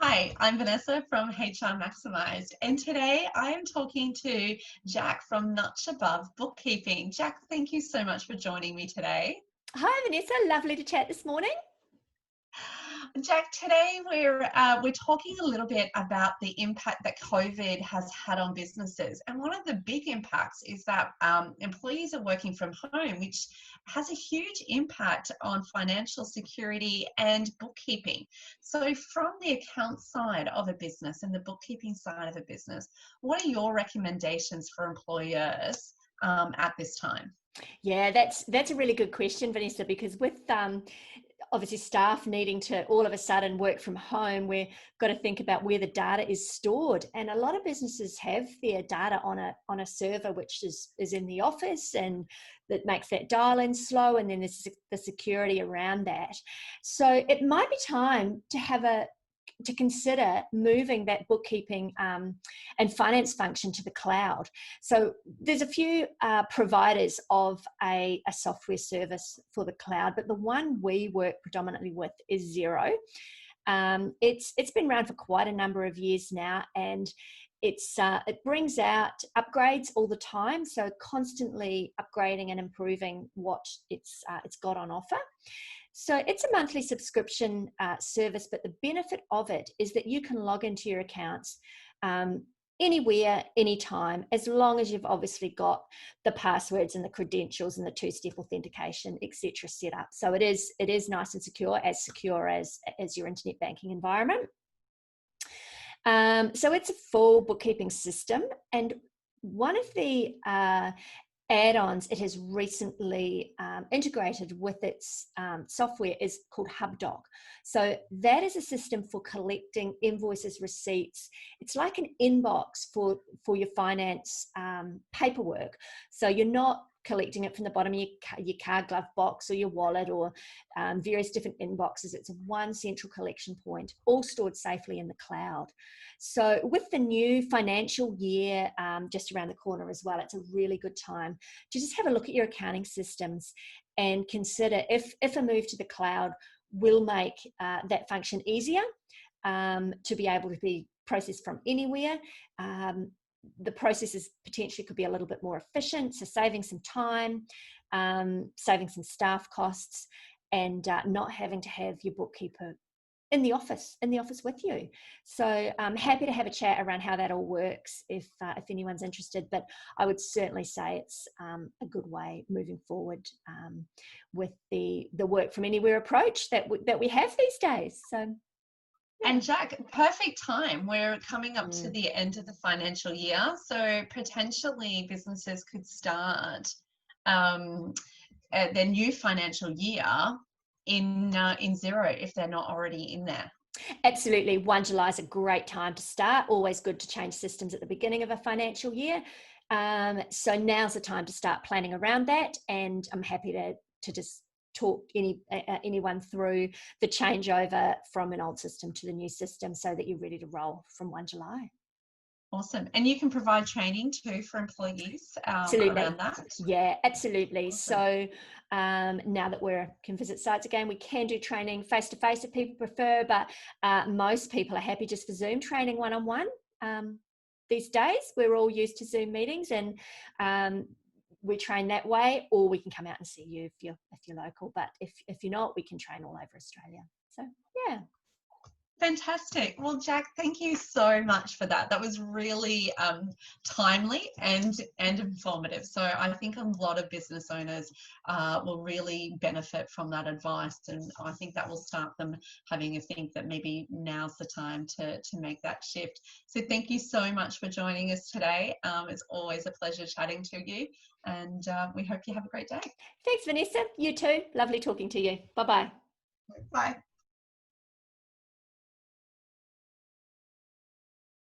Hi, I'm Vanessa from HR Maximised, and today I am talking to Jack from Notch Above Bookkeeping. Jack, thank you so much for joining me today. Hi Vanessa, lovely to chat this morning. Jack, today we're talking a little bit about the impact that COVID has had on businesses, and one of the big impacts is that employees are working from home, which has a huge impact on financial security and bookkeeping. So, from the account side of a business and the bookkeeping side of a business, what are your recommendations for employers at this time? Yeah, that's a really good question, Vanessa, because with obviously staff needing to all of a sudden work from home, we've got to think about where the data is stored. And a lot of businesses have their data on a server which is in the office, and that makes that dial-in slow, and then there's the security around that. So it might be time to consider moving that bookkeeping and finance function to the cloud. So there's a few providers of a software service for the cloud, but the one we work predominantly with is Xero. It's been around for quite a number of years now, and it brings out upgrades all the time, so constantly upgrading and improving what it's got on offer. So it's a monthly subscription service, but the benefit of it is that you can log into your accounts anywhere, anytime, as long as you've obviously got the passwords and the credentials and the two-step authentication, etc. set up. So it is nice and secure as your internet banking environment. So it's a full bookkeeping system, and one of the add-ons it has recently integrated with its software is called Hubdock. So that is a system for collecting invoices, receipts. It's like an inbox for your finance paperwork. So you're not collecting it from the bottom of your car glove box or your wallet or various different inboxes. It's one central collection point, all stored safely in the cloud. So with the new financial year just around the corner as well, it's a really good time to just have a look at your accounting systems and consider if a move to the cloud will make that function easier to be able to be processed from anywhere. The processes potentially could be a little bit more efficient, so saving some time, saving some staff costs, and not having to have your bookkeeper in the office with you. So I'm happy to have a chat around how that all works if anyone's interested, but I would certainly say it's a good way moving forward with the work from anywhere approach that we have these days. So. And Jack, perfect time. We're coming up to the end of the financial year, so potentially businesses could start their new financial year in Xero if they're not already in there. Absolutely. 1 July is a great time to start. Always good to change systems at the beginning of a financial year. So now's the time to start planning around that, and I'm happy to just talk anyone through the changeover from an old system to the new system so that you're ready to roll from 1 July. Awesome. And you can provide training too for employees Absolutely. around that? Yeah, absolutely. Awesome. So now that we can visit sites again, we can do training face-to-face if people prefer, but most people are happy just for Zoom training one-on-one. These days, we're all used to Zoom meetings, and we train that way, or we can come out and see you if you're local. But if you're not, we can train all over Australia. So yeah. Fantastic. Well, Jack, thank you so much for that. That was really timely and informative. So I think a lot of business owners will really benefit from that advice, and I think that will start them having a think that maybe now's the time to make that shift. So thank you so much for joining us today. It's always a pleasure chatting to you, and we hope you have a great day. Thanks, Vanessa. You too. Lovely talking to you. Bye-bye. Bye.